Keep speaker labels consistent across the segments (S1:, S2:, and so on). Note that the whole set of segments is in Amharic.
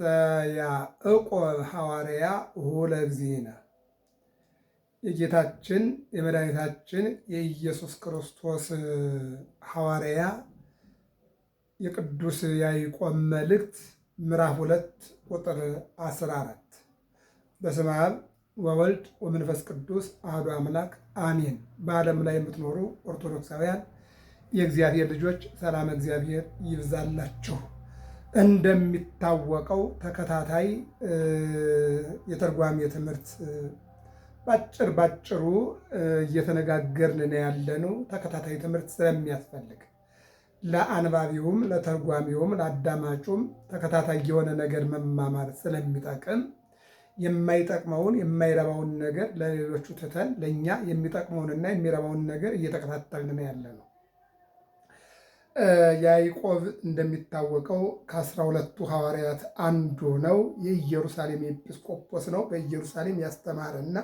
S1: ያዕቆብ ሐዋርያ ለእግዚእነ የጌታችን የመድኃኒታችን የኢየሱስ ክርስቶስ ሐዋርያ የቅዱስ ያዕቆብ መልእክት ምዕራፍ 2 ቁጥር 14 በስመ አብ ወወልድ ወመንፈስ ቅዱስ አሐዱ አምላክ አሜን። በዓለም ላይ የምትኖሩ ኦርቶዶክሳውያን የእግዚአብሔር ልጆች ሰላም እግዚአብሔር ይብዛላችሁ። እንደሚታወቀው ተከታታይ የተርጓሜ ትምህርት ባጭሩ እየተነጋገርን ያለነው ተከታታይ ትምህርት ስለሚያስፈልግ ለአንባቢውም ለተርጓሚውም ለአዳማጩም ተከታታይ የሆነ ነገር መማማር ስለሚጠቅም የማይጠቅመውን የማይረባውን ነገር ለሌሎቹ ትተን ለእኛ የሚጠቅመውንና የሚረባውን ነገር እየተከታተልን ያለነው። ያዕቆብ እንደሚታወቀው ከ12ቱ ሐዋርያት አንዱ ነው። የኢየሩሳሌም ኤጲስቆጶስ ነው። በኢየሩሳሌም ያስተማረና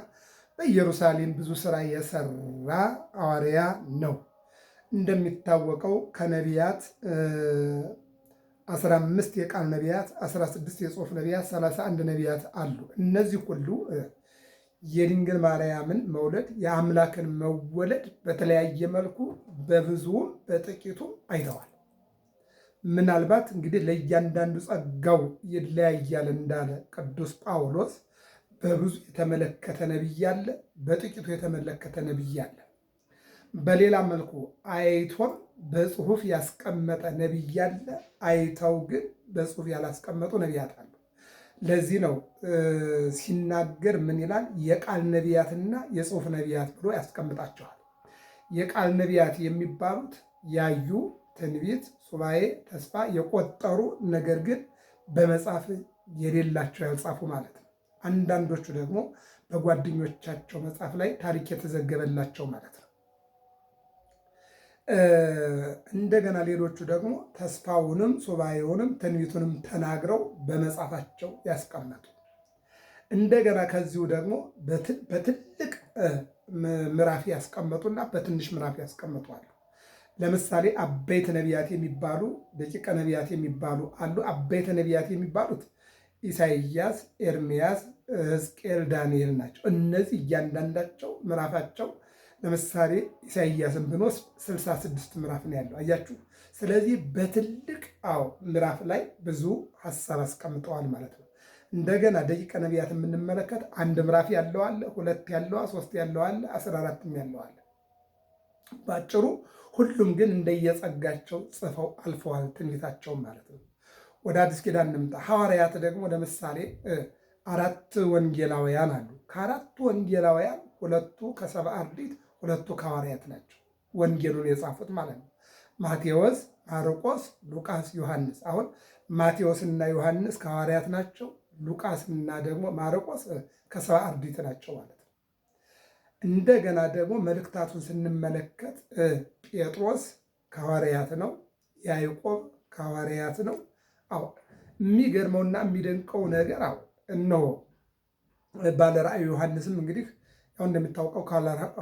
S1: በኢየሩሳሌም ብዙ ስራ የሰራ ሐዋርያ ነው። እንደሚታወቀው ከነቢያት 15 የቃል ነቢያት፣ 16 የጽሑፍ ነቢያት፣ 31 ነቢያት አሉ። እነዚህ ሁሉ የድንግል ማርያምን መውለድ የአምላክን መወለድ በተለያየ መልኩ በብዙም በጥቂቱም አይተዋል። ምናልባት እንግዲህ ለእያንዳንዱ ጸጋው ይለያያል እንዳለ ቅዱስ ጳውሎስ በብዙ የተመለከተ ነቢይ አለ፣ በጥቂቱ የተመለከተ ነቢይ አለ። በሌላ መልኩ አይቶም በጽሑፍ ያስቀመጠ ነቢይ አለ፣ አይተው ግን በጽሑፍ ያላስቀመጡ ነቢያት አሉ። ለዚህ ነው ሲናገር ምን ይላል? የቃል ነቢያትና የጽሑፍ ነቢያት ብሎ ያስቀምጣቸዋል። የቃል ነቢያት የሚባሉት ያዩ፣ ትንቢት፣ ሱባኤ፣ ተስፋ የቆጠሩ ነገር ግን በመጽሐፍ የሌላቸው ያልጻፉ ማለት ነው። አንዳንዶቹ ደግሞ በጓደኞቻቸው መጽሐፍ ላይ ታሪክ የተዘገበላቸው ማለት ነው። እንደገና ሌሎቹ ደግሞ ተስፋውንም ሱባኤውንም ትንቢቱንም ተናግረው በመጽሐፋቸው ያስቀመጡ። እንደገና ከዚሁ ደግሞ በትልቅ ምዕራፍ ያስቀመጡና በትንሽ ምዕራፍ ያስቀመጡ አሉ። ለምሳሌ አበይት ነቢያት የሚባሉ ደቂቀ ነቢያት የሚባሉ አሉ። አበይት ነቢያት የሚባሉት ኢሳይያስ፣ ኤርምያስ፣ ሕዝቅኤል፣ ዳንኤል ናቸው። እነዚህ እያንዳንዳቸው ምዕራፋቸው ለምሳሌ ኢሳይያስን ብንወስድ 66 ምዕራፍ ነው ያለው። አያችሁ። ስለዚህ በትልቅ ምዕራፍ ላይ ብዙ ሀሳብ አስቀምጠዋል ማለት ነው። እንደገና ደቂቀ ነቢያት የምንመለከት አንድ ምዕራፍ ያለው አለ፣ 2 ያለው፣ 3 ያለው አለ፣ 14 ያለው አለ። ባጭሩ ሁሉም ግን እንደየጸጋቸው ጽፈው አልፈዋል ትንቢታቸውን ማለት ነው። ወደ አዲስ ኪዳን እንምጣ። ሐዋርያት ደግሞ ለምሳሌ 4 ወንጌላውያን አሉ። ከ4ቱ ወንጌላውያን 2ቱ ከሰብዓ አርድእት 2ቱ ከሐዋርያት ናቸው። ወንጌሉን የጻፉት ማለት ነው። ማቴዎስ፣ ማርቆስ፣ ሉቃስ፣ ዮሐንስ። አሁን ማቴዎስና ዮሐንስ ከሐዋርያት ናቸው። ሉቃስና ደግሞ ማርቆስ ከሰብዓ አርድእት ናቸው ማለት ነው። እንደገና ደግሞ መልእክታቱን ስንመለከት ጴጥሮስ ከሐዋርያት ነው። ያዕቆብ ከሐዋርያት ነው። የሚገርመውና የሚደንቀው ነገር እነሆ ባለራእዩ ዮሐንስም እንግዲህ ያው እንደሚታወቀው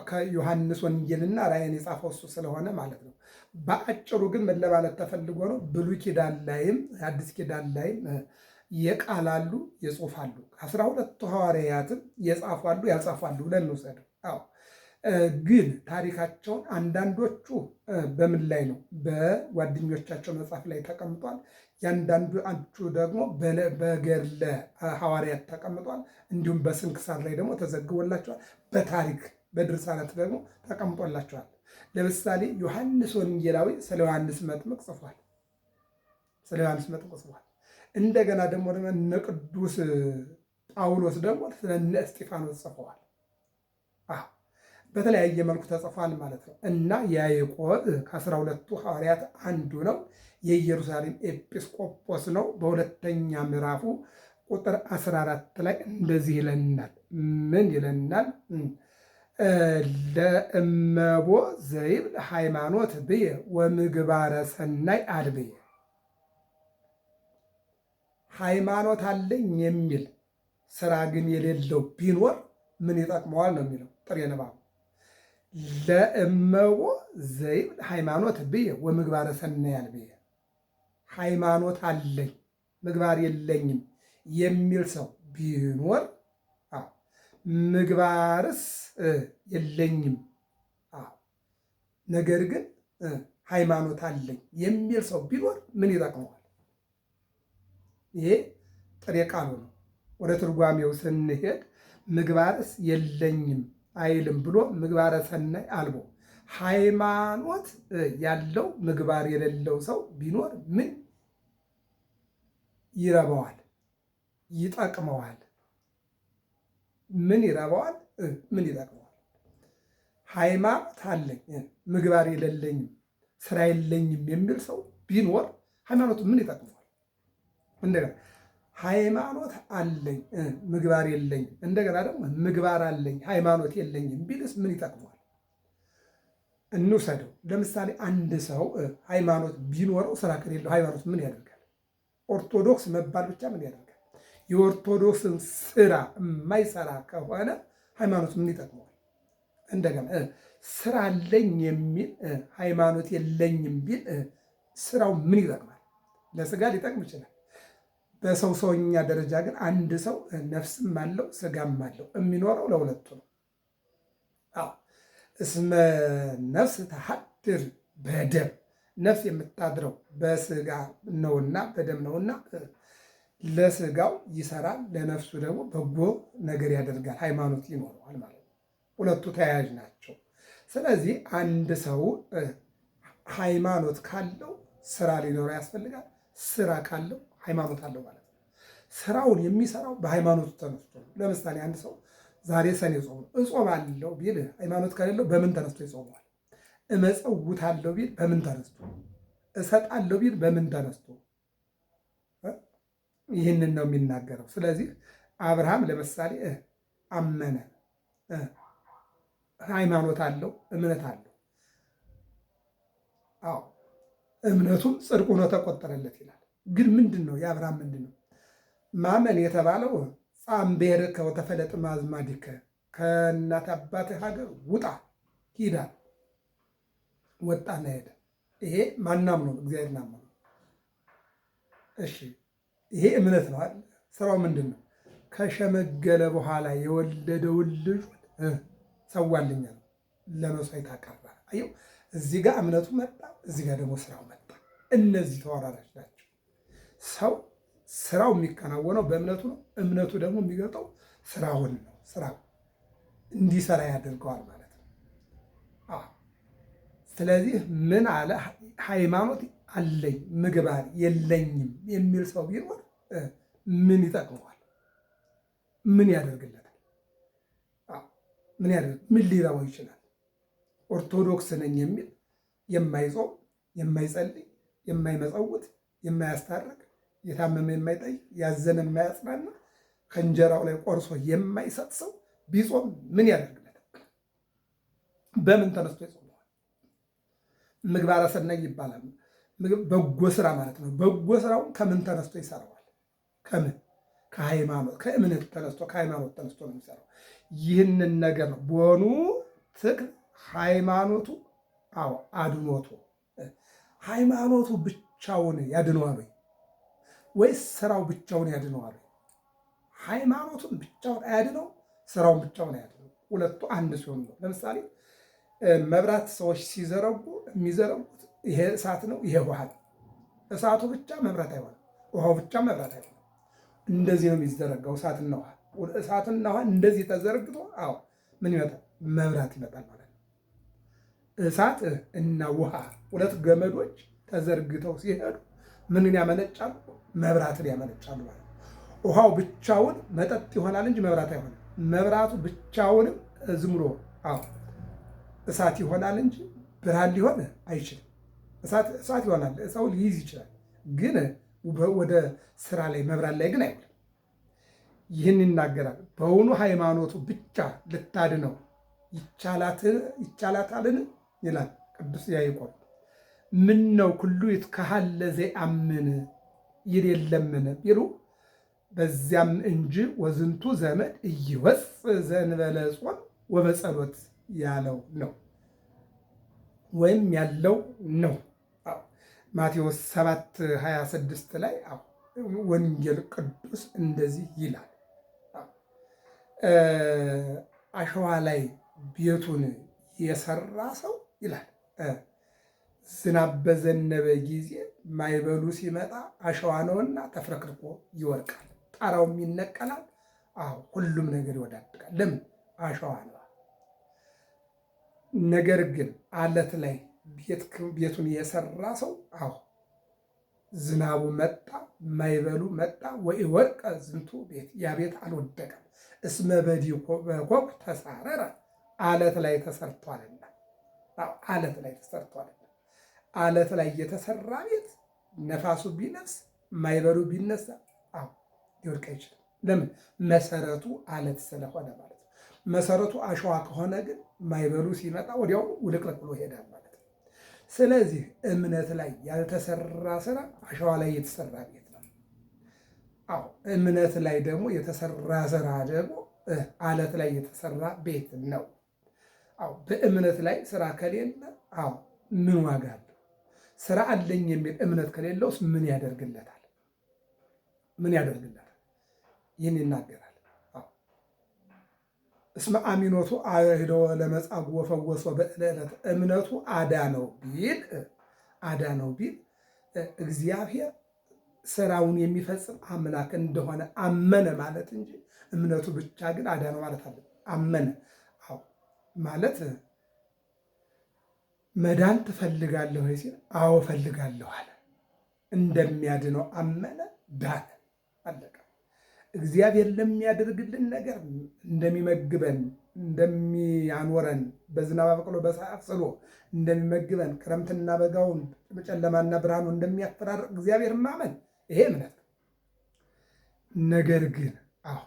S1: ከዮሐንስ ወንጌልና ራእይን የጻፈው እሱ ስለሆነ ማለት ነው። በአጭሩ ግን ምን ለማለት ተፈልጎ ነው? ብሉይ ኪዳን ላይም አዲስ ኪዳን ላይም የቃል አሉ፣ የጽሑፍ አሉ። 12ቱ ሐዋርያትም የጻፉ አሉ፣ ያልጻፉ አሉ ብለን እንውሰደው። ግን ታሪካቸውን አንዳንዶቹ በምን ላይ ነው? በጓደኞቻቸው መጽሐፍ ላይ ተቀምጧል። ያንዳንዶቹ ደግሞ በገድለ ሐዋርያት ተቀምጧል። እንዲሁም በስንክሳር ላይ ደግሞ ተዘግቦላቸዋል። በታሪክ በድርሳናት ደግሞ ተቀምጦላቸዋል። ለምሳሌ ዮሐንስ ወንጌላዊ ስለ ዮሐንስ መጥምቅ ጽፏል። እንደገና ደግሞ እነ ቅዱስ ጳውሎስ ደግሞ ስለ እነ እስጢፋኖስ ጽፈዋል። በተለያየ መልኩ ተጽፏል ማለት ነው። እና ያዕቆብ ከ12ቱ ሐዋርያት አንዱ ነው። የኢየሩሳሌም ኤጲስቆጶስ ነው። በሁለተኛ ምዕራፉ ቁጥር 14 ላይ እንደዚህ ይለናል። ምን ይለናል? ለእመቦ ዘይብል ሃይማኖት ብየ ወምግባረ ሰናይ አልብየ። ሃይማኖት አለኝ የሚል ስራ ግን የሌለው ቢኖር ምን ይጠቅመዋል ነው የሚለው ጥሬ ንባቡ። ለእመቦ ዘይብል ሃይማኖት ብየ ወምግባረ ሰናይ አልብየ። ሃይማኖት አለኝ ምግባር የለኝም የሚል ሰው ቢኖር ምግባርስ የለኝም ነገር ግን ሃይማኖት አለኝ የሚል ሰው ቢኖር ምን ይጠቅመዋል? ይሄ ጥሬ ቃሉ ነው። ወደ ትርጓሜው ስንሄድ ምግባርስ የለኝም አይልም ብሎ ምግባረ ሰናይ አልቦ ሃይማኖት ያለው ምግባር የሌለው ሰው ቢኖር ምን ይረባዋል? ይጠቅመዋል? ምን ይረባዋል? ምን ይጠቅመዋል? ሃይማኖት አለኝ ምግባር የሌለኝም ስራ የለኝም የሚል ሰው ቢኖር ሃይማኖቱ ምን ይጠቅመዋል? እንደገና ሃይማኖት አለኝ ምግባር የለኝም፣ እንደገና ደግሞ ምግባር አለኝ ሃይማኖት የለኝም ቢልስ ምን ይጠቅመዋል? እንውሰደው። ለምሳሌ አንድ ሰው ሃይማኖት ቢኖረው ስራ ከሌለው ሃይማኖት ምን ያደርጋል? ኦርቶዶክስ መባል ብቻ ምን ያደርጋል? የኦርቶዶክስን ስራ የማይሰራ ከሆነ ሃይማኖት ምን ይጠቅመዋል? እንደገና ስራ አለኝ የሚል ሃይማኖት የለኝም ቢል ስራው ምን ይጠቅማል? ለስጋ ሊጠቅም ይችላል። በሰው ሰውኛ ደረጃ ግን አንድ ሰው ነፍስም አለው ስጋም አለው፣ የሚኖረው ለሁለቱ ነው። እስመ ነፍስ ተሐድር በደም ነፍስ የምታድረው በስጋ ነውና በደም ነውና ለስጋው ይሰራል፣ ለነፍሱ ደግሞ በጎ ነገር ያደርጋል፣ ሃይማኖት ይኖረዋል ማለት ነው። ሁለቱ ተያያዥ ናቸው። ስለዚህ አንድ ሰው ሃይማኖት ካለው ስራ ሊኖረው ያስፈልጋል። ስራ ካለው ሃይማኖት አለው ማለት ነው። ስራውን የሚሰራው በሃይማኖቱ ተነስቶ ነው። ለምሳሌ አንድ ሰው ዛሬ ሰኔ ጾም ነው እጾማለሁ ቢል ሃይማኖት ከሌለው በምን ተነስቶ ይጾመዋል? እመጸውታለሁ ቢል በምን ተነስቶ? እሰጣለሁ ቢል በምን ተነስቶ? ይህንን ነው የሚናገረው። ስለዚህ አብርሃም ለምሳሌ አመነ፣ ሃይማኖት አለው፣ እምነት አለው። አዎ እምነቱም ጽድቅ ሆኖ ተቆጠረለት ይላል። ግን ምንድን ነው የአብርሃም ምንድን ነው ማመን የተባለው? ጻምቤርከ ወተፈለጥ ማዝማዲከ ከእናት አባትህ ሀገር ውጣ ሂዳ ወጣና ሄደ። ይሄ ማናም ነው እግዚአብሔር ናመኑ። እሺ ይሄ እምነት ነው አይደል? ስራው ምንድን ነው? ከሸመገለ በኋላ የወለደውን ልጁን ሰዋልኛል ለመስዋዕት አቀረበ። አየው፣ እዚህ ጋር እምነቱ መጣ፣ እዚህ ጋር ደግሞ ስራው መጣ። እነዚህ ተወራራሽ ናቸው። ሰው ስራው የሚከናወነው በእምነቱ ነው። እምነቱ ደግሞ የሚገልጠው ስራውን ነው። ስራው እንዲሰራ ያደርገዋል ማለት ነው። ስለዚህ ምን አለ? ሃይማኖት አለኝ ምግባር የለኝም የሚል ሰው ቢኖር ምን ይጠቅመዋል? ምን ያደርግለታል? ምን ሊረባው ይችላል? ኦርቶዶክስ ነኝ የሚል የማይጾም የማይጸልይ የማይመጸውት የማያስታርቅ የታመመ የማይጠይቅ ያዘነ የማያጽናና ከእንጀራው ላይ ቆርሶ የማይሰጥ ሰው ቢጾም ምን ያደርግለታል? በምን ተነስቶ ይጾመዋል? ምግባረ ሰናይ ይባላል። በጎ ስራ ማለት ነው። በጎ ስራውን ከምን ተነስቶ ይሰራዋል? ከምን? ከሃይማኖት ከእምነት ተነስቶ ከሃይማኖት ተነስቶ ነው የሚሰራው። ይህንን ነገር ነው በሆኑ ትክክል ሃይማኖቱ አድኖቱ ሃይማኖቱ ብቻውን ያድነዋል ወይስ ስራው ብቻውን ያድነዋል? ሃይማኖቱን ብቻውን አያድነው፣ ስራውን ብቻውን አያድነው። ሁለቱ አንድ ሲሆን ነው። ለምሳሌ መብራት ሰዎች ሲዘረጉ የሚዘረጉት ይሄ እሳት ነው፣ ይሄ ውሃ ነው። እሳቱ ብቻ መብራት አይሆንም፣ ውሃው ብቻ መብራት አይሆንም። እንደዚህ ነው የሚዘረጋው እሳትና ውሃ። እሳትና ውሃ እንደዚህ ተዘርግቶ ምን ይመጣል? መብራት ይመጣል ማለት ነው። እሳት እና ውሃ ሁለት ገመዶች ተዘርግተው ሲሄዱ ምንን ያመነጫሉ? መብራትን ያመነጫሉ ማለት ነው። ውሃው ብቻውን መጠጥ ይሆናል እንጂ መብራት አይሆንም። መብራቱ ብቻውንም ዝም ብሎ እሳት ይሆናል እንጂ ብርሃን ሊሆን አይችልም። እሳት ይሆናል፣ ሰው ሊይዝ ይችላል፣ ግን ወደ ስራ ላይ መብራት ላይ ግን አይውልም። ይህን ይናገራል። በውኑ ሃይማኖቱ ብቻ ልታድነው ይቻላታልን? ይላል ቅዱስ ያዕቆብ። ምን ነው ኩሉ ይትከሃል ለዘይአምን ይል የለምን ቢሉ በዚያም እንጂ ወዝንቱ ዘመድ እይወፅእ ዘእንበለ ጾም ወበጸሎት ያለው ነው ወይም ያለው ነው። ማቴዎስ 7:26 ላይ ወንጌል ቅዱስ እንደዚህ ይላል። አሸዋ ላይ ቤቱን የሰራ ሰው ይላል ዝናብ በዘነበ ጊዜ ማይበሉ ሲመጣ አሸዋ ነውና ተፍረክርኮ ይወድቃል፣ ጣራውም ይነቀላል። አዎ ሁሉም ነገር ይወዳድቃል። ለምን? አሸዋ ነው። ነገር ግን አለት ላይ ቤቱን የሰራ ሰው አዎ ዝናቡ መጣ ማይበሉ መጣ ወኢወድቀ ዝንቱ ቤት፣ ያ ቤት አልወደቀም። እስመ በዲኮብ ተሳረረ፣ አለት ላይ ተሰርቷልና። አለት ላይ ተሰርቷልና። አለት ላይ የተሰራ ቤት ነፋሱ ቢነፍስ ማይበሉ ቢነሳ አዎ ሊወድቅ አይችልም። ለምን? መሰረቱ አለት ስለሆነ ማለት ነው። መሰረቱ አሸዋ ከሆነ ግን ማይበሉ ሲመጣ ወዲያው ውልቅልቅ ብሎ ይሄዳል ማለት ነው። ስለዚህ እምነት ላይ ያልተሰራ ስራ አሸዋ ላይ የተሰራ ቤት ነው። አዎ እምነት ላይ ደግሞ የተሰራ ስራ ደግሞ አለት ላይ የተሰራ ቤት ነው። አዎ በእምነት ላይ ስራ ከሌለ አዎ ምን ዋጋ አለው? ስራ አለኝ የሚል እምነት ከሌለውስ ምን ያደርግለታል? ምን ያደርግለታል? ይህን ይናገራል። እስመ አሚኖቱ አህዶ ለመጻጉዕ ወፈወሶ በዕለት፣ እምነቱ አዳነው ቢል እግዚአብሔር ስራውን የሚፈጽም አምላክ እንደሆነ አመነ ማለት እንጂ እምነቱ ብቻ ግን አዳነው ማለት አለ። አመነ አዎ ማለት መዳን ትፈልጋለህ ወይ ሲል አዎ እፈልጋለሁ አለ። እንደሚያድነው አመነ፣ ዳነ፣ አለቀ። እግዚአብሔር ለሚያደርግልን ነገር እንደሚመግበን እንደሚያኖረን በዝናብ አበቅሎ በፀሐይ አብስሎ እንደሚመግበን ክረምትና በጋውን ጨለማና ብርሃኑ እንደሚያፈራርቅ እግዚአብሔር ማመን ይሄ እምነት ነው። ነገር ግን አዎ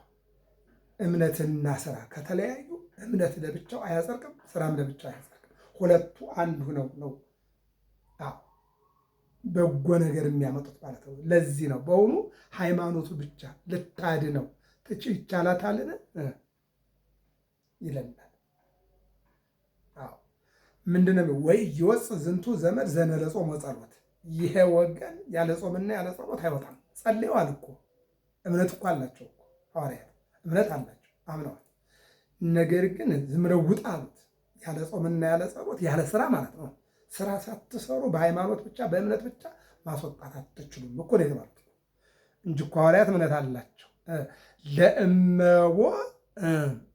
S1: እምነትና ስራ ከተለያዩ እምነት ለብቻው አያጸድቅም፣ ስራም ለብቻው አያጸድቅም። ሁለቱ አንድ ሆነው ነው በጎ ነገር የሚያመጡት ማለት ነው። ለዚህ ነው በእውኑ ሃይማኖቱ ብቻ ልታድነው ይቻላታልን ይለናል። ምንድነው? ወይ ይወፅ ዝንቱ ዘመድ ዘነለ ጾም ወጸሎት፣ ይሄ ወገን ያለ ጾምና ያለ ጸሎት አይወጣም። ጸልየዋል እኮ እምነት እኮ አላቸው እኮ ሐዋርያት እምነት አላቸው አምነዋል። ነገር ግን ዝም ብለው ውጣ አሉት። ያለ ጾምና ያለ ጸሎት ያለ ስራ ማለት ነው። ስራ ሳትሰሩ በሃይማኖት ብቻ በእምነት ብቻ ማስወጣት አትችሉም እኮ ነው የተባሉት እንጂ እኮ ሐዋርያት እምነት አላቸው። ለእመቦ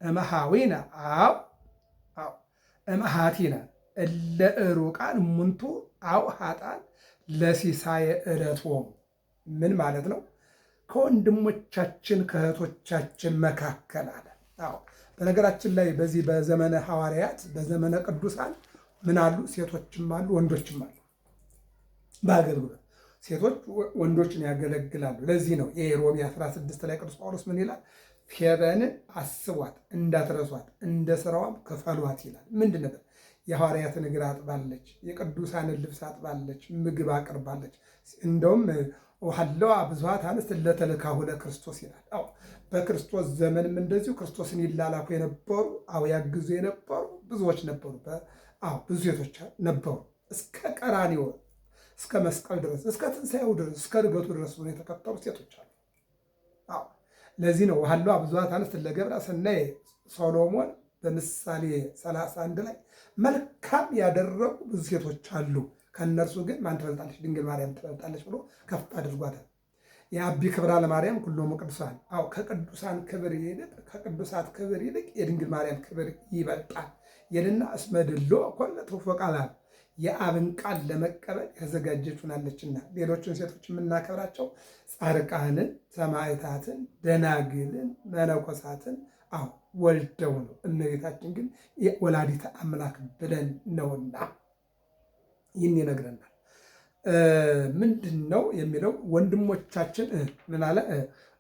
S1: እመሃዊነ አው እመሃቲነ እለ ዕሩቃን እሙንቱ አው ኃጥአን ለሲሳየ ዕለቶሙ። ምን ማለት ነው? ከወንድሞቻችን ከእህቶቻችን መካከል አለ። አዎ በነገራችን ላይ በዚህ በዘመነ ሐዋርያት በዘመነ ቅዱሳን ምን አሉ? ሴቶችም አሉ ወንዶችም አሉ። በአገልግሎት ሴቶች ወንዶችን ያገለግላሉ። ለዚህ ነው የሮሜ 16 ላይ ቅዱስ ጳውሎስ ምን ይላል? ፌበንን አስቧት እንዳትረሷት እንደ ስራዋም ክፈሏት ይላል። ምንድን ነበር? የሐዋርያትን እግር አጥባለች፣ የቅዱሳንን ልብስ አጥባለች፣ ምግብ አቅርባለች። እንደውም ውሃለዋ ብዙኃት አንስት ለተልካሁ ለክርስቶስ ይላል። አዎ በክርስቶስ ዘመንም እንደዚሁ ክርስቶስን ይላላኩ የነበሩ አዎ ያግዙ የነበሩ ብዙዎች ነበሩ። አዎ ብዙ ሴቶች ነበሩ። እስከ ቀራንዮ እስከ መስቀል ድረስ እስከ ትንሣኤው ድረስ እስከ ዕርገቱ ድረስ ሆነው የተከተሉ ሴቶች አሉ። አዎ ለዚህ ነው ውሃለዋ ብዙኃት አንስት ለገብረ ሰናየ ሶሎሞን በምሳሌ 31 ላይ መልካም ያደረጉ ብዙ ሴቶች አሉ፣ ከእነርሱ ግን ማን ትበልጣለች? ድንግል ማርያም ትበልጣለች ብሎ ከፍ አድርጓታል። የአቢ ክብራ ለማርያም ኩሎሙ ቅዱሳን። አዎ ከቅዱሳን ክብር ይልቅ ከቅዱሳት ክብር ይልቅ የድንግል ማርያም ክብር ይበልጣል የልና እስመ ድሎ ኮነ ትውፊ ቃላን የአብን ቃል ለመቀበል የተዘጋጀች ሆናለችና። ሌሎችን ሴቶች የምናከብራቸው ጻድቃንን፣ ሰማዕታትን፣ ደናግልን፣ መነኮሳትን አዎ ወልደው ነው። እመቤታችን ግን ወላዲተ አምላክ ብለን ነውና ይህን ይነግረናል። ምንድን ነው የሚለው? ወንድሞቻችን ምን አለ?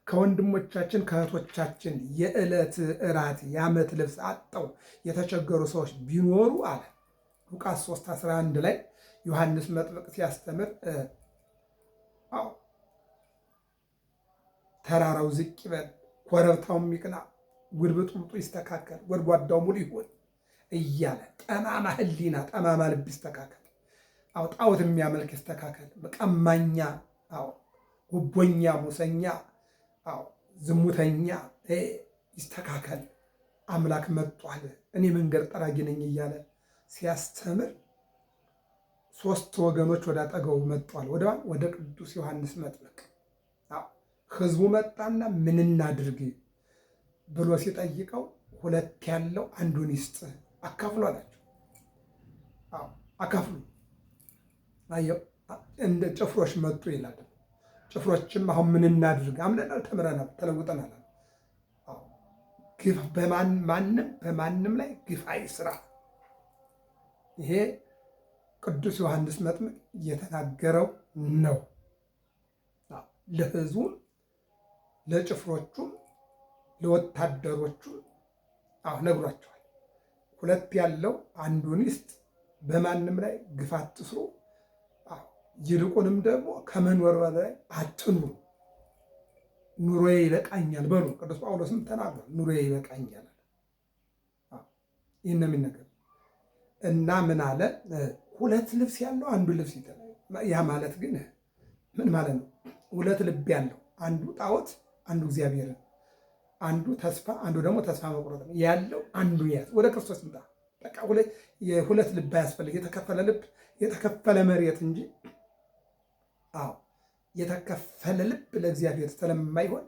S1: ከወንድሞቻችን ከእህቶቻችን የዕለት እራት የዓመት ልብስ አጠው የተቸገሩ ሰዎች ቢኖሩ አለ ሉቃስ 3:11 ላይ ዮሐንስ መጥምቅ ሲያስተምር ተራራው ዝቅ ይበል፣ ኮረብታውም ይቅና፣ ጉርብጥብጡ ይስተካከል፣ ጎድጓዳው ሙሉ ይሆን እያለ ጠማማ ሕሊና ጠማማ ልብ ይስተካከል፣ ጣዖት የሚያመልክ ይስተካከል፣ ቀማኛ ጉቦኛ፣ ሙሰኛ፣ ዝሙተኛ ይስተካከል፣ አምላክ መጧል፣ እኔ መንገድ ጠራጊ ነኝ እያለ ሲያስተምር 3 ወገኖች ወደ አጠገቡ መጥቷል። ወደ ቅዱስ ዮሐንስ መጥምቅ ህዝቡ መጣና ምን እናድርግ ብሎ ሲጠይቀው 2 ያለው አንዱን ይስጥ አካፍሉ አላቸው። አካፍሉ። አየው እንደ ጭፍሮች መጡ ይላል። ጭፍሮችም አሁን ምን እናድርግ? አምነናል፣ ተምረናል፣ ተለውጠናል። ግፍ በማንም ላይ ግፍ አይስራ። ይሄ ቅዱስ ዮሐንስ መጥምቅ እየተናገረው ነው። ለህዝቡም፣ ለጭፍሮቹም፣ ለወታደሮቹም ነግሯቸዋል። 2 ያለው አንዱን ይስጥ፣ በማንም ላይ ግፍ አትስሩ፣ ይልቁንም ደግሞ ከመኖር በላይ አትኑሩ፣ ኑሮዬ ይበቃኛል በሉ። ቅዱስ ጳውሎስም ተናግሯል፣ ኑሮዬ ይበቃኛል። ይህን ነው የሚነገር እና ምን አለ? 2 ልብስ ያለው አንዱ ልብስ ይተለ። ያ ማለት ግን ምን ማለት ነው? 2 ልብ ያለው አንዱ ጣዖት፣ አንዱ እግዚአብሔርን፣ አንዱ ተስፋ፣ አንዱ ደግሞ ተስፋ መቁረጥ ነው ያለው። አንዱ ያዝ፣ ወደ ክርስቶስ ምጣ። በቃ 2 ልብ አያስፈልግ። የተከፈለ ልብ፣ የተከፈለ መሬት እንጂ የተከፈለ ልብ ለእግዚአብሔር ስለማይሆን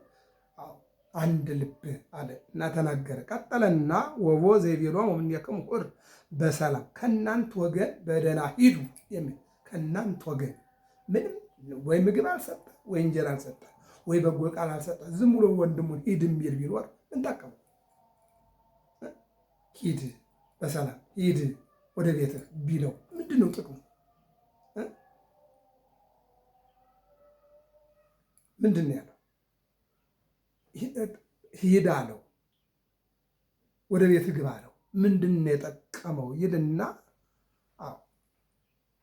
S1: አንድ ልብ አለ እና ተናገረ። ቀጠለና ወቦ ዘይቤሎሙ እምኔክሙ ሑር በሰላም፣ ከእናንተ ወገን በደህና ሂዱ የሚል። ከእናንተ ወገን ምንም ወይ ምግብ አልሰጠ፣ ወይ እንጀራ አልሰጠ፣ ወይ በጎ ቃል አልሰጠ፣ ዝም ብሎ ወንድሙን ሂድ የሚል ቢኖር ምን ጠቀሙ? ሂድ በሰላም ሂድ ወደ ቤትህ ቢለው ምንድን ነው ጥቅሙ? ምንድን ነው ያለው? ሂድ አለው፣ ወደ ቤት ግባ አለው። ምንድን ነው የጠቀመው ይልና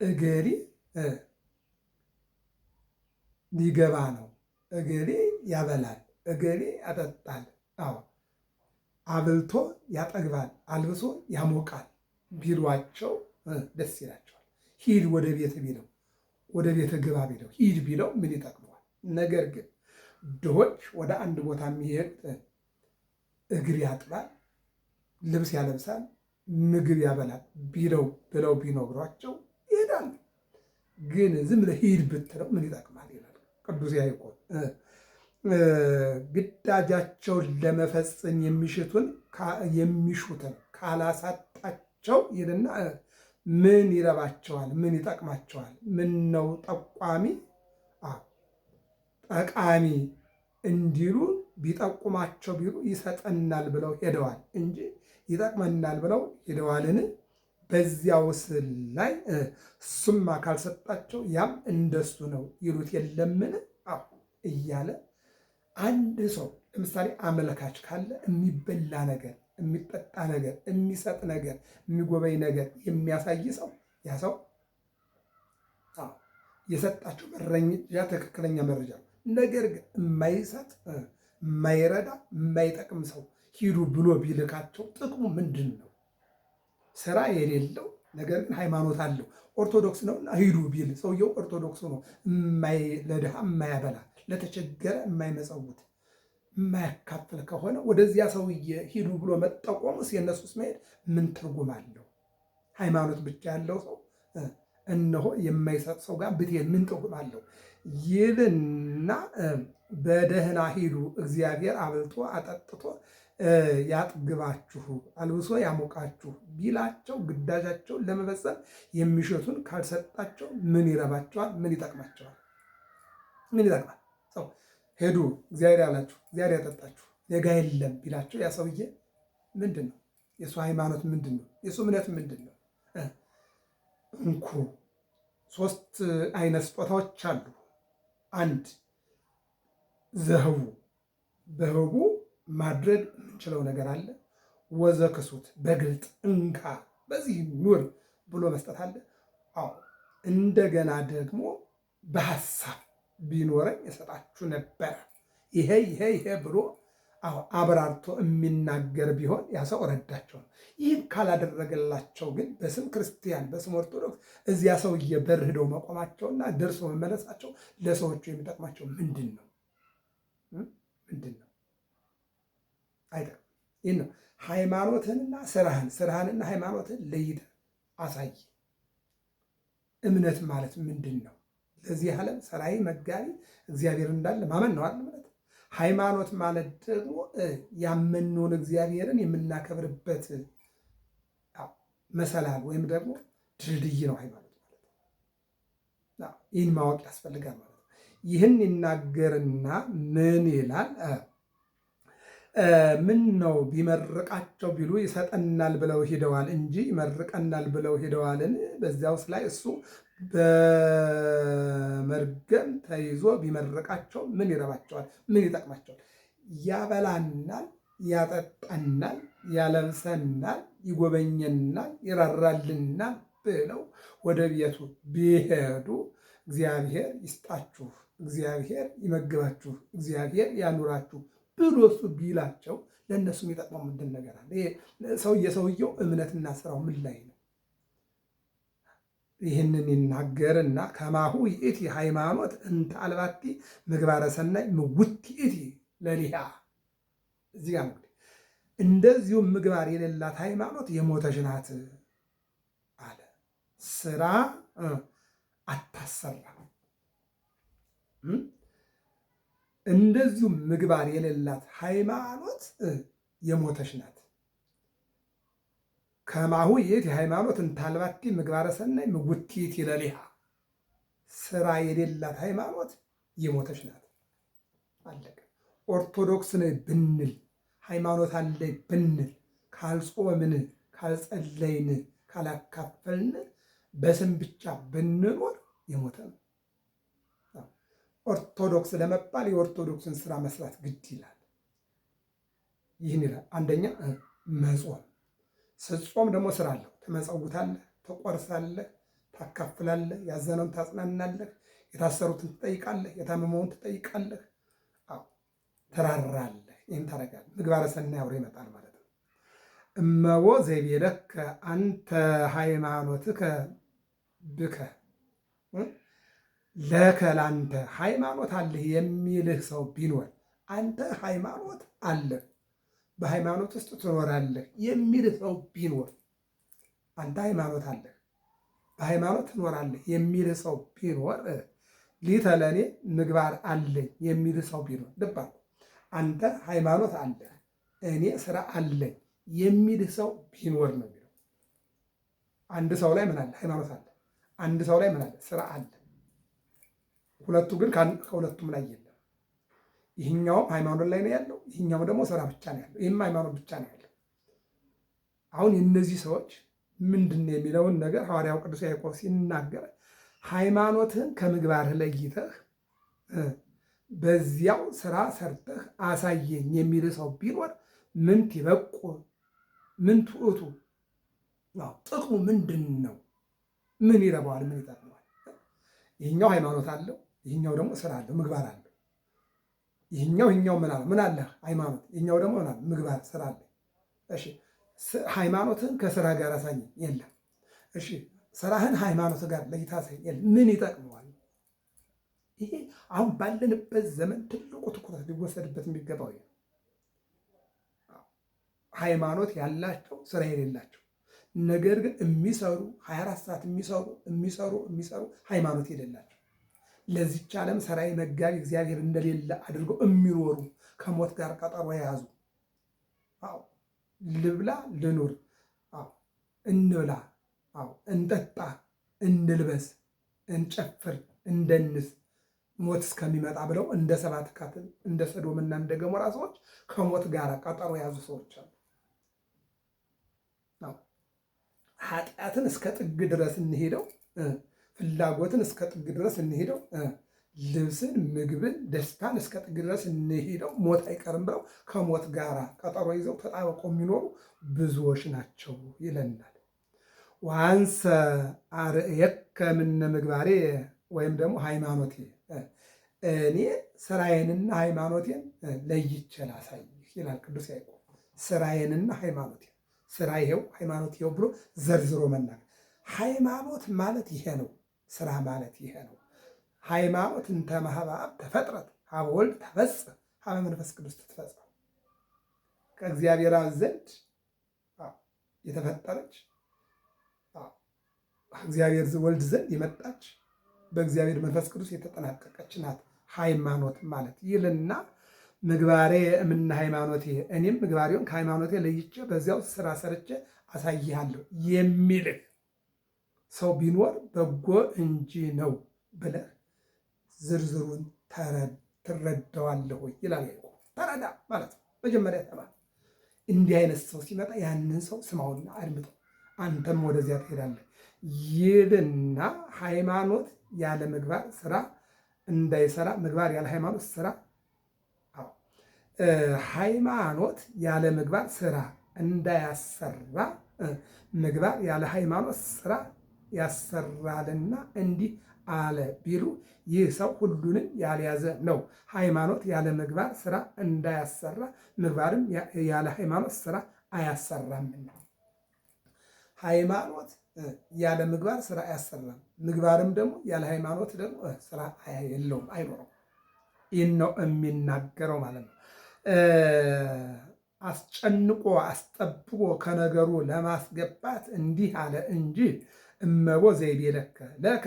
S1: እገሌ ሊገባ ነው፣ እገሌ ያበላል፣ እገሌ ያጠጣል፣ አብልቶ ያጠግባል፣ አልብሶ ያሞቃል ቢሏቸው ደስ ይላቸዋል። ሂድ ወደ ቤት ቢለው፣ ወደ ቤት ግባ ቢለው፣ ሂድ ቢለው ምን ይጠቅመዋል? ነገር ግን ድሆች ወደ አንድ ቦታ የሚሄድ እግር ያጥባል፣ ልብስ ያለብሳል፣ ምግብ ያበላል ብለው ቢነግሯቸው ይሄዳል። ግን ዝም ብለህ ሂድ ብትለው ምን ይጠቅማል ይላል ቅዱስ ያዕቆብ። ግዳጃቸውን ለመፈጸም የሚሹትን ካላሳጣቸው ይልና ምን ይረባቸዋል? ምን ይጠቅማቸዋል? ምን ነው ጠቋሚ ጠቃሚ እንዲሉ ቢጠቁማቸው ቢሉ ይሰጠናል ብለው ሄደዋል እንጂ ይጠቅመናል ብለው ሄደዋልን? በዚያውስ ላይ እሱማ ካልሰጣቸው ያም እንደሱ ነው ይሉት የለምን? እያለ አንድ ሰው ለምሳሌ አመለካች ካለ የሚበላ ነገር፣ የሚጠጣ ነገር፣ የሚሰጥ ነገር፣ የሚጎበኝ ነገር የሚያሳይ ሰው ያ ሰው የሰጣቸው መረጃ ትክክለኛ መረጃ ነው። ነገር ግን የማይሰጥ የማይረዳ የማይጠቅም ሰው ሂዱ ብሎ ቢልካቸው ጥቅሙ ምንድን ነው? ስራ የሌለው ነገር ግን ሃይማኖት አለው ኦርቶዶክስ ነውና ሂዱ ቢል ሰውየው ኦርቶዶክስ ነው። ለድሃ የማያበላ ለተቸገረ የማይመጸውት የማያካፍል ከሆነ ወደዚያ ሰውዬ ሂዱ ብሎ መጠቆሙስ የእነሱስ መሄድ ምን ትርጉም አለው? ሃይማኖት ብቻ ያለው ሰው እነሆ የማይሰጥ ሰው ጋር ብትሄድ ምን ጥቅም አለው? ይልና በደህና ሂዱ፣ እግዚአብሔር አብልቶ አጠጥቶ ያጥግባችሁ፣ አልብሶ ያሞቃችሁ ቢላቸው ግዳጃቸውን ለመፈጸም የሚሸቱን ካልሰጣቸው ምን ይረባቸዋል? ምን ይጠቅማቸዋል? ምን ይጠቅማል? ሰው ሄዱ እግዚአብሔር ያላችሁ እግዚአብሔር ያጠጣችሁ ኔጋ የለም ቢላቸው ያ ሰውዬ ምንድን ነው? የእሱ ሃይማኖት ምንድን ነው? የእሱ እምነት ምንድን ነው? እንኩ 3 አይነት ስጦታዎች አሉ። አንድ ዘህቡ፣ በህቡ ማድረግ የምንችለው ነገር አለ። ወዘክሱት፣ በግልጥ እንካ በዚህ ኑር ብሎ መስጠት አለ። እንደገና ደግሞ በሐሳብ ቢኖረኝ የሰጣችሁ ነበረ፣ ይሄ ብሎ አብራርቶ የሚናገር ቢሆን ያ ሰው ረዳቸው ነው። ይህን ካላደረገላቸው ግን በስም ክርስቲያን በስም ኦርቶዶክስ እዚያ ሰውዬ በር ሄደው መቆማቸውና ደርሶ መመለሳቸው ለሰዎቹ የሚጠቅማቸው ምንድን ነው? ምንድን ነው? አይጠቅም። ይህ ነው ሃይማኖትንና ስራህንና ሃይማኖትን ለይተህ አሳይ። እምነት ማለት ምንድን ነው? ለዚህ ዓለም ሰራይ መጋቢ እግዚአብሔር እንዳለ ማመን ነው አይደል? ማለት ሃይማኖት ማለት ደግሞ ያመንነውን እግዚአብሔርን የምናከብርበት መሰላል ወይም ደግሞ ድልድይ ነው ሃይማኖት ማለት። ይህን ማወቅ ያስፈልጋል ማለት ነው። ይህን ይናገርና ምን ይላል? ምን ነው ቢመርቃቸው ቢሉ ይሰጠናል ብለው ሄደዋል እንጂ ይመርቀናል ብለው ሄደዋልን? በዚያውስ ላይ እሱ በመርገም ተይዞ ቢመርቃቸው ምን ይረባቸዋል? ምን ይጠቅማቸዋል? ያበላናል፣ ያጠጣናል፣ ያለብሰናል፣ ይጎበኘናል፣ ይራራልናል ብለው ወደ ቤቱ ቢሄዱ እግዚአብሔር ይስጣችሁ፣ እግዚአብሔር ይመግባችሁ፣ እግዚአብሔር ያኑራችሁ ብሎ እሱ ቢላቸው ለእነሱ የሚጠቅመው ምንድን ነገር አለ? የሰውየው እምነትና ስራው ምን ላይ ነው? ይህንን ይናገርና ከማሁ ይእቲ ሃይማኖት እንተ አልባቲ ምግባረ ሰናይ ምውት ይእቲ ለሊሃ። እዚህ ጋር እንግዲህ እንደዚሁም ምግባር የሌላት ሃይማኖት የሞተች ናት አለ። ስራ አታሰራም። እንደዚሁም ምግባር የሌላት ሃይማኖት የሞተች ናት። ከማሁ ይእቲ ሃይማኖት እንተ አልባቲ ምግባረ ሰናይ ምውት ይእቲ ለሊሃ። ስራ የሌላት ሃይማኖት የሞተች ናት። አለቀ። ኦርቶዶክስ ነኝ ብንል ሃይማኖት አለኝ ብንል ካልጾምን፣ ካልጸለይን፣ ካላካፈልን በስም ብቻ ብንኖር የሞተ ነው። ኦርቶዶክስ ለመባል የኦርቶዶክስን ስራ መስራት ግድ ይላል። ይህን ይላል። አንደኛ መጾም። ስትጾም ደግሞ ስራ አለው። ትመጸውታለህ፣ ትቆርሳለህ፣ ታካፍላለህ፣ ያዘነውን ታጽናናለህ፣ የታሰሩትን ትጠይቃለህ፣ የታመመውን ትጠይቃለህ፣ ትራራለህ። ይህን ታደርጋለህ። ምግባረ ሰናይ አብሮ ይመጣል ማለት ነው። እመቦ ዘይቤለከ አንተ ሃይማኖትከ ብከ ለከ ለአንተ ሃይማኖት አለህ የሚልህ ሰው ቢኖር አንተ ሃይማኖት አለህ በሃይማኖት ውስጥ ትኖራለህ የሚልህ ሰው ቢኖር አንተ ሃይማኖት አለህ በሃይማኖት ትኖራለህ የሚልህ ሰው ቢኖር ሊተ ለእኔ ምግባር አለኝ የሚልህ ሰው ቢኖር ልባ አንተ ሃይማኖት አለህ እኔ ስራ አለኝ የሚልህ ሰው ቢኖር ነው የሚለው። አንድ ሰው ላይ ምን አለ? ሃይማኖት አለ። አንድ ሰው ላይ ምን አለ? ስራ አለ። ሁለቱ ግን ከሁለቱም ላይ የለም። ይህኛውም ሃይማኖት ላይ ነው ያለው፣ ይህኛውም ደግሞ ስራ ብቻ ነው ያለው፣ ይህም ሃይማኖት ብቻ ነው ያለው። አሁን የእነዚህ ሰዎች ምንድን ነው የሚለውን ነገር ሐዋርያው ቅዱስ ያዕቆብ ሲናገር ሃይማኖትህን ከምግባርህ ለይተህ በዚያው ስራ ሰርተህ አሳየኝ የሚል ሰው ቢኖር ምን ትበቁ ምን ትዑቱ፣ ጥቅሙ ምንድን ነው? ምን ይረባዋል? ምን ይጠቅመዋል? ይህኛው ሃይማኖት አለው፣ ይህኛው ደግሞ ስራ አለው፣ ምግባር አለው። ይህኛው ምን አለ? ምን አለ? ሃይማኖት። ይህኛው ደግሞ ምን አለ? ምግባር፣ ስራ አለ። እሺ ሃይማኖትን ከስራ ጋር አሳየኝ፣ የለም። እሺ ስራህን ሃይማኖት ጋር ለይታ አሳየኝ፣ የለም። ምን ይጠቅመዋል? ይሄ አሁን ባለንበት ዘመን ትልቁ ትኩረት ሊወሰድበት የሚገባው ይሄ ሃይማኖት ያላቸው ስራ የሌላቸው ነገር ግን የሚሰሩ 24 ሰዓት የሚሰሩ ሃይማኖት የሌላቸው ለዚች ዓለም ሰራይ መጋቢ እግዚአብሔር እንደሌለ አድርገው የሚኖሩ ከሞት ጋር ቀጠሮ የያዙ ልብላ ልኑር፣ እንብላ፣ እንጠጣ፣ እንልበስ፣ እንጨፍር፣ እንደንስ ሞት እስከሚመጣ ብለው እንደ ሰባት ካትን እንደ ሰዶምና እንደ ገሞራ ሰዎች ከሞት ጋር ቀጠሮ የያዙ ሰዎች አሉ። ኃጢአትን እስከ ጥግ ድረስ እንሄደው፣ ፍላጎትን እስከ ጥግ ድረስ እንሄደው፣ ልብስን፣ ምግብን፣ ደስታን እስከ ጥግ ድረስ እንሄደው፣ ሞት አይቀርም ብለው ከሞት ጋር ቀጠሮ ይዘው ተጣበቀው የሚኖሩ ብዙዎች ናቸው ይለናል። ዋንሰ አርእየከ ምነ ምግባሬ ወይም ደግሞ ሃይማኖቴ፣ እኔ ስራዬንና ሃይማኖቴን ለይቼ ላሳይህ ይላል ቅዱስ ያዕቆብ። ስራዬንና ሃይማኖቴን፣ ስራ ይሄው ሃይማኖት ይሄው ብሎ ዘርዝሮ መናገር። ሃይማኖት ማለት ይሄ ነው። ስራ ማለት ይሄ ነው። ሃይማኖት እንተ ማኅበ አብ ተፈጥረት ሀበ ወልድ ተፈጽም ሀበ መንፈስ ቅዱስ ትትፈጸም። ከእግዚአብሔር አብ ዘንድ የተፈጠረች እግዚአብሔር ወልድ ዘንድ የመጣች በእግዚአብሔር መንፈስ ቅዱስ የተጠናቀቀች ናት ሃይማኖት ማለት ይልና ምግባሬ እምነ ሃይማኖቴ፣ እኔም ምግባሬውን ከሃይማኖቴ ለይቼ በዚያው ስራ ሰርቼ አሳይሃለሁ የሚልህ ሰው ቢኖር በጎ እንጂ ነው ብለህ ዝርዝሩን ትረዳዋለህ ወይ ይላል። ተረዳ ማለት ነው። መጀመሪያ ተማር። እንዲህ አይነት ሰው ሲመጣ ያንን ሰው ስማውና አድምጠው፣ አንተም ወደዚያ ትሄዳለህ ይልና ሃይማኖት ያለ ምግባር ስራ እንዳይሰራ፣ ምግባር ያለ ሃይማኖት ስራ፣ ሃይማኖት ያለ ምግባር ስራ እንዳያሰራ፣ ምግባር ያለ ሃይማኖት ስራ ያሰራልና እንዲህ አለ ቢሉ ይህ ሰው ሁሉንም ያልያዘ ነው። ሃይማኖት ያለ ምግባር ስራ እንዳያሰራ፣ ምግባርም ያለ ሃይማኖት ስራ አያሰራምና። ሃይማኖት ያለ ምግባር ስራ አያሰራም፣ ምግባርም ደግሞ ያለ ሃይማኖት ደግሞ ስራ የለውም፣ አይኖረው። ይህን ነው የሚናገረው ማለት ነው። አስጨንቆ አስጠብቆ ከነገሩ ለማስገባት እንዲህ አለ እንጂ እመቦ ዘይቤ ለከ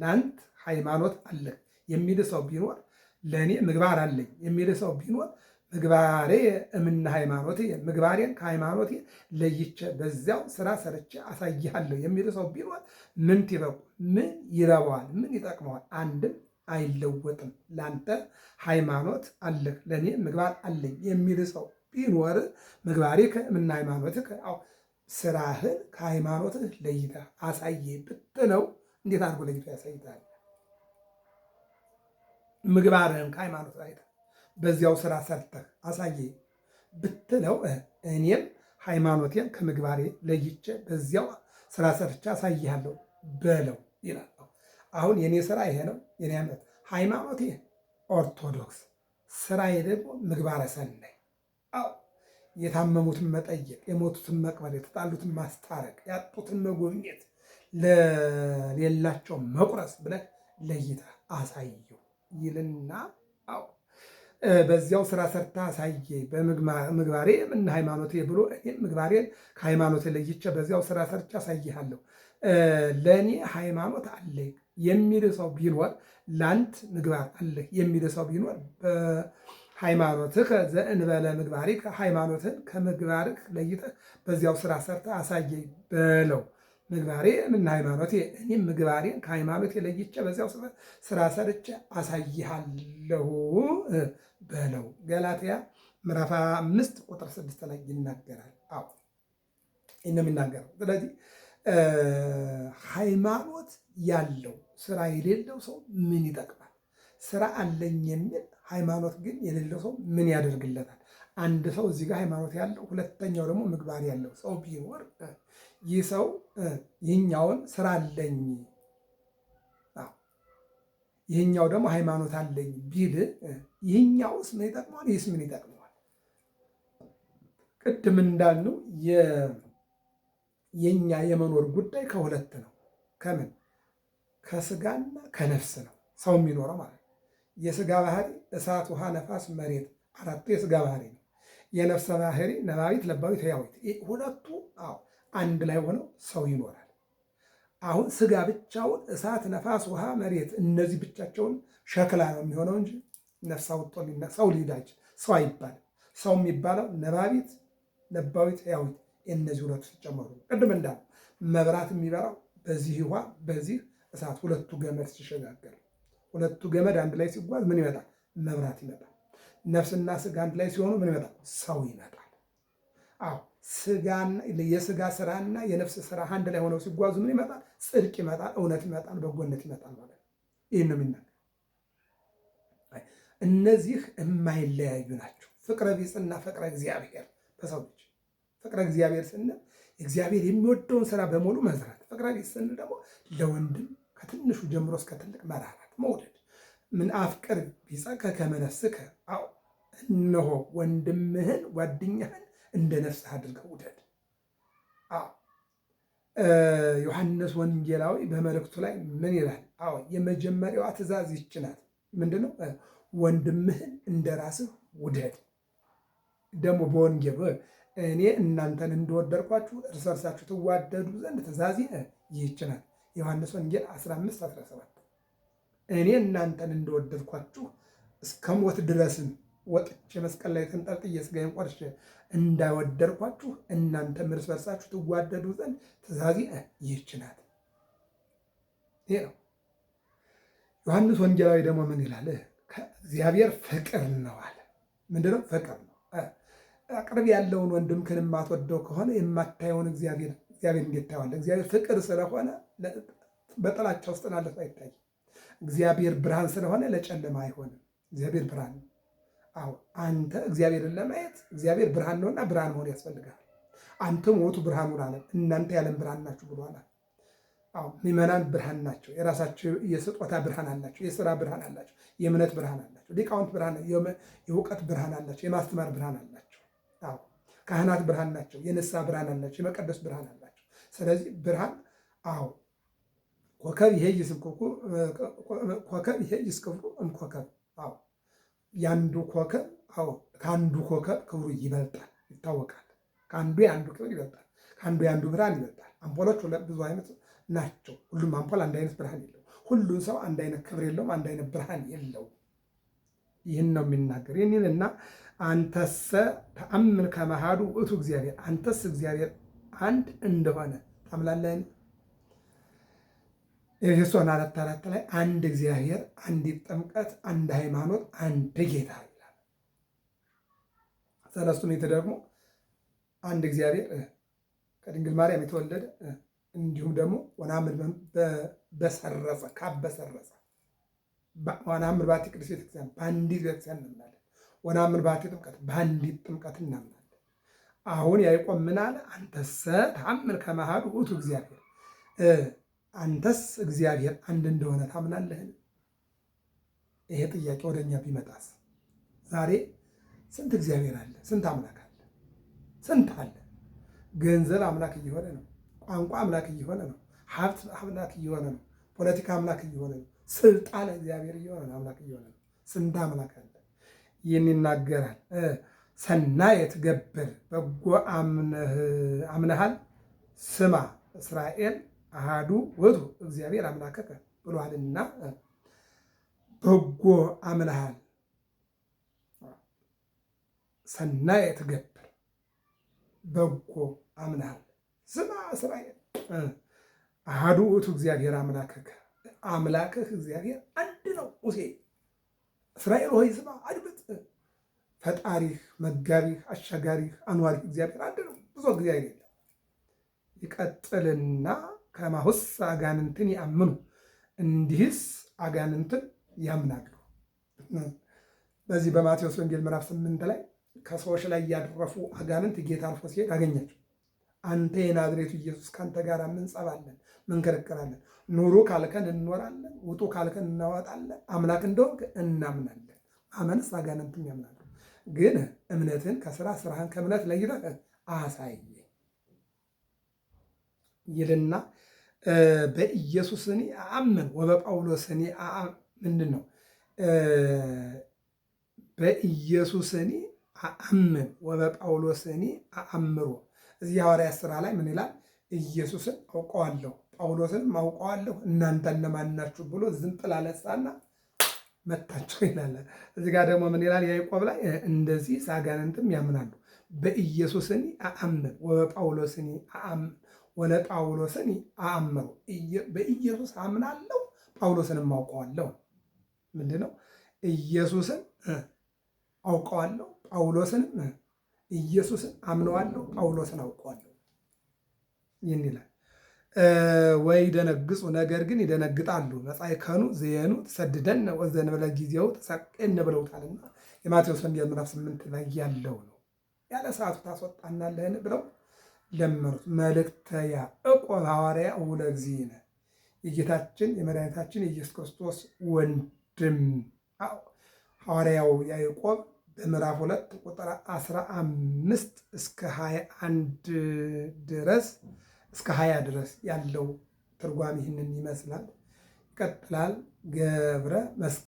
S1: ላንት ሃይማኖት አለ የሚል ሰው ቢኖር፣ ለእኔ ምግባር አለኝ የሚል ሰው ቢኖር ምግባሬ እምነ ሃይማኖቴ፣ ምግባሬን ከሃይማኖቴ ለይቼ በዚያው ስራ ሰርቼ አሳይሃለሁ የሚል ሰው ቢኖር ምን ትበቁ፣ ምን ይረባዋል፣ ምን ይጠቅመዋል? አንድም አይለወጥም። ላንተ ሃይማኖት አለህ ለእኔ ምግባር አለኝ የሚል ሰው ቢኖር ምግባሬ እምነ ሃይማኖትህ፣ ስራህን ከሃይማኖትህ ለይተህ አሳየ ብትለው እንዴት አድርጎ ለይቶ ያሳይታል? ምግባርህን ከሃይማኖት ላይ በዚያው ስራ ሰርተህ አሳየ ብትለው እኔም ሃይማኖቴን ከምግባሬ ለይቼ በዚያው ስራ ሰርቼ አሳይሃለሁ በለው ይላል። አሁን የኔ ስራ ይሄ ነው። የኔ ሃይማኖቴ ኦርቶዶክስ፣ ስራዬ ደግሞ ምግባረ ሰናይ። የታመሙትን መጠየቅ፣ የሞቱትን መቅበር፣ የተጣሉትን ማስታረቅ፣ ያጡትን መጎብኘት፣ ለሌላቸው መቁረስ ብለህ ለይተህ አሳየው ይልና በዚያው ስራ ሰርታ አሳየ በምግባሬ እምነ ሃይማኖቴ ብሎ ምግባሬን ከሃይማኖቴ ለይቼ በዚያው ስራ ሰርቼ አሳይሃለሁ። ለእኔ ሃይማኖት አለ የሚል ሰው ቢኖር፣ ላንት ምግባር አለ የሚል ሰው ቢኖር ሃይማኖትህ ዘእንበለ ምግባሪከ፣ ሃይማኖትን ከምግባርህ ለይተህ በዚያው ስራ ሰርተህ አሳየኝ በለው። ምግባሬ እምነ ሃይማኖቴ፣ እኔም ምግባሬን ከሃይማኖቴ ለይቼ በዚያው ስራ ሰርቼ አሳይሃለሁ በለው። ገላትያ ምዕራፍ 5 ቁጥር 6 ላይ ይናገራል። ይህ ነው የሚናገረው። ስለዚህ ሃይማኖት ያለው ስራ የሌለው ሰው ምን ይጠቅማል? ስራ አለኝ የሚል ሃይማኖት ግን የሌለው ሰው ምን ያደርግለታል? አንድ ሰው እዚህ ጋር ሃይማኖት ያለው፣ ሁለተኛው ደግሞ ምግባር ያለው ሰው ቢኖር ይህ ሰው ይህኛውን ስራ አለኝ፣ ይህኛው ደግሞ ሃይማኖት አለኝ ቢል ይህኛውስ ምን ይጠቅመዋል? ይህስ ምን ይጠቅመዋል? ቅድም እንዳልነው የኛ የመኖር ጉዳይ ከሁለት ነው። ከምን? ከስጋና ከነፍስ ነው ሰው የሚኖረው ማለት ነው። የስጋ ባህሪ እሳት፣ ውሃ፣ ነፋስ፣ መሬት፣ አራቱ የስጋ ባህሪ ነው። የነፍስ ባህሪ ነባቢት፣ ለባዊት፣ ሕያዊት ሁለቱ አንድ ላይ ሆነው ሰው ይኖራል። አሁን ስጋ ብቻውን እሳት፣ ነፋስ፣ ውሃ፣ መሬት እነዚህ ብቻቸውን ሸክላ ነው የሚሆነው እንጂ ነፍስ አውጥቶ ሰው ሊዳጅ ሰው አይባልም። ሰው የሚባለው ነባቢት፣ ለባዊት፣ ሕያዊት እነዚህ ሁለቱ ሲጨመሩ፣ ቅድም እንዳለ መብራት የሚበራው በዚህ ውሃ በዚህ እሳት ሁለቱ ገመድ ሲሸጋገር፣ ሁለቱ ገመድ አንድ ላይ ሲጓዝ ምን ይመጣል? መብራት ይመጣል። ነፍስና ስጋ አንድ ላይ ሲሆኑ ምን ይመጣል? ሰው ይመጣል። የስጋ ስራና የነፍስ ስራ አንድ ላይ ሆነው ሲጓዙ ምን ይመጣል? ጽድቅ ይመጣል፣ እውነት ይመጣል፣ በጎነት ይመጣል ማለት ነው። ይህን ነው የሚናገር። እነዚህ የማይለያዩ ናቸው። ፍቅረ ቢጽና ፍቅረ እግዚአብሔር በሰው ልጅ ፍቅረ እግዚአብሔር ስንል እግዚአብሔር የሚወደውን ስራ በሙሉ መስራት፣ ፍቅረ ቢጽ ስንል ደግሞ ለወንድም ከትንሹ ጀምሮ እስከ ትልቅ መራራት፣ መውደድ። ምን አፍቅር ቢጸከ ከመ ነፍስከ። አዎ እነሆ ወንድምህን ጓደኛህን እንደ ነፍስህ አድርገህ ውደድ። አዎ ዮሐንስ ወንጌላዊ በመልእክቱ ላይ ምን ይላል? አዎ የመጀመሪያዋ ትእዛዝ ይህች ናት። ምንድነው? ወንድምህን እንደ ራስህ ውደድ። ደግሞ በወንጌሉ እኔ እናንተን እንደወደድኳችሁ እርስ በርሳችሁ ትዋደዱ ዘንድ ትእዛዜ ይህች ናት። ዮሐንስ ወንጌል 15:17 እኔ እናንተን እንደወደድኳችሁ እስከ ሞት ድረስም ወጥቼ መስቀል ላይ ተንጠልጥዬ ሥጋዬን ቆርሼ እንዳወደድኳችሁ እናንተም እርስ በርሳችሁ ትዋደዱ ዘንድ ትእዛዜ ይህች ናት። ይህ ነው። ዮሐንስ ወንጌላዊ ደግሞ ምን ይላል? እግዚአብሔር ፍቅር ነው አለ። ምንድነው? ፍቅር ነው። አቅርብ ያለውን ወንድምህን የማትወደው ከሆነ የማታየውን እግዚአብሔር እንዴት ታየዋለህ? እግዚአብሔር ፍቅር ስለሆነ በጥላቻ ውስጥ ላለ ሰው አይታይም። እግዚአብሔር ብርሃን ስለሆነ ለጨለማ አይሆንም። እግዚአብሔር ብርሃን ነው። አዎ አንተ እግዚአብሔርን ለማየት እግዚአብሔር ብርሃን ነውና ብርሃን መሆን ያስፈልጋል። አንተም ውእቱ ብርሃን አለ። እናንተ የዓለም ብርሃን ናችሁ ብሏል። አዎ ምዕመናን ብርሃን ናቸው። የራሳቸው የስጦታ ብርሃን አላቸው። የሥራ ብርሃን አላቸው። የእምነት ብርሃን አላቸው። ሊቃውንት ብርሃን፣ የእውቀት ብርሃን አላቸው። የማስተማር ብርሃን አላቸው። አዎ ካህናት ብርሃን ናቸው። የንስሐ ብርሃን አላቸው። የመቀደስ ብርሃን አላቸው። ስለዚህ ብርሃን አዎ ኮከብ ይሄይስ ክብሩ እምኮከብ። አዎ የአንዱ ኮከብ አዎ ከአንዱ ኮከብ ክብሩ ይበልጣል፣ ይታወቃል። ከአንዱ የአንዱ ክብር ይበልጣል። ከአንዱ የአንዱ ብርሃን ይበልጣል። አምፖሎች ብዙ አይነት ናቸው። ሁሉም አምፖል አንድ አይነት ብርሃን የለው። ሁሉም ሰው አንድ አይነት ክብር የለውም። አንድ አይነት ብርሃን የለው። ይህን ነው የሚናገር። ይህንና አንተሰ ተአምን ከመ አሐዱ ውእቱ እግዚአብሔር፣ አንተስ እግዚአብሔር አንድ እንደሆነ ታምናለህን? ኤፌሶን 4:4 ላይ አንድ እግዚአብሔር፣ አንዲት ጥምቀት፣ አንድ ሃይማኖት፣ አንድ ጌታ ይላል። ሰለስቱ ምዕት ደግሞ አንድ እግዚአብሔር ከድንግል ማርያም የተወለደ እንዲሁም ደግሞ ወነአምን በሰረጸ ካበሰረጸ ወነአምን ባቲ ቅድስት ቤተክርስቲያን በአንዲት ቤተክርስቲያን እናምናለን። ወነአምን ባቲ ጥምቀት በአንዲት ጥምቀት እናምናለን። አሁን ያዕቆብ ምን አለ? አንተሰ ተአምን ከመ አሐዱ ውእቱ እግዚአብሔር፣ አንተስ እግዚአብሔር አንድ እንደሆነ ታምናለህን? ይሄ ጥያቄ ወደኛ ቢመጣስ? ዛሬ ስንት እግዚአብሔር አለ? ስንት አምላክ አለ? ስንት አለ? ገንዘብ አምላክ እየሆነ ነው። ቋንቋ አምላክ እየሆነ ነው። ሀብት አምላክ እየሆነ ነው። ፖለቲካ አምላክ እየሆነ ነው። ስልጣን እግዚአብሔር እየሆነ ነው። አምላክ እየሆነ ነው። ስንት አምላክ አለ? ይህን ይናገራል። ሰናየ ትገብር፣ በጎ አምነሃል ስማ እስራኤል አሐዱ ውእቱ እግዚአብሔር አምላከከ ብሏልና በጎ አምነሃል። ሰናየ ትገብር፣ በጎ አምነሃል ስማ እስራኤል አሐዱ ውእቱ እግዚአብሔር አምላከከ፣ አምላክህ እግዚአብሔር አንድ ነው። ሙሴ እስራኤል ሆይ ስማ አድምጥ፣ ፈጣሪህ መጋቢህ አሻጋሪህ አኗሪህ እግዚአብሔር አንድ ነው። ብዙ እግዚአብሔር የለም። ይቀጥልና ከማሁስ አጋንንትን ያምኑ፣ እንዲህስ አጋንንትን ያምናሉ። በዚህ በማቴዎስ ወንጌል ምዕራፍ 8 ላይ ከሰዎች ላይ ያደረፉ አጋንንት ጌታ አልፎ ሲሄድ አገኛቸው። አንተ የናዝሬቱ ኢየሱስ ከአንተ ጋር ምን ጸብ አለን? ምን ክርክር አለን? ኑሩ ካልከን እንኖራለን፣ ውጡ ካልከን እናወጣለን፣ አምላክ እንደሆንክ እናምናለን። አመንስ አጋንንትም ያምናሉ። ግን እምነትን ከስራ ስራህን ከእምነት ለይተህ አሳይ ይልና በኢየሱስኒ አአምን ወበጳውሎስኒ ምንድን ነው? በኢየሱስኒ አአምን ወበጳውሎስኒ አአምሮ። እዚህ ሐዋርያት ሥራ ላይ ምን ይላል? ኢየሱስን አውቀዋለሁ ጳውሎስንም አውቀዋለሁ እናንተ እነማን ናችሁ ብሎ ዝንጥል አነሳና መታቸው ይላል። እዚህ ጋር ደግሞ ምን ይላል? ያዕቆብ ላይ እንደዚህ አጋንንትም ያምናሉ። በኢየሱስኒ አአምን ወበጳውሎስኒ አአምን ወለጳውሎስኒ አአምሮ። በኢየሱስ አምናለሁ ጳውሎስንም አውቀዋለሁ። ምንድን ነው? ኢየሱስን አውቀዋለሁ ጳውሎስንም ኢየሱስን አምነዋለሁ ጳውሎስን አውቀዋለሁ። ይህን ይላል። ወይ ደነግጹ፣ ነገር ግን ይደነግጣሉ። መጻእከኑ ዘየኑ ትሰድደነ ወዘእንበለ ጊዜው ተሰቅየነ ብለውታልና የማቴዎስ ወንጌል ምዕራፍ 8 ላይ ያለው ነው። ያለ ሰዓቱ ታስወጣናለህን ብለው ለመኑት። መልእክተ ያዕቆብ ሐዋርያ ወለእግዚእነ፣ የጌታችን የመድኃኒታችን የኢየሱስ ክርስቶስ ቅድም ሐዋርያው ያዕቆብ በምዕራፍ 2 ቁጥር 15 እስከ 21 ድረስ እስከ 20 ድረስ ያለው ትርጓሜ ይህንን ይመስላል። ይቀጥላል። ገብረ መስቀል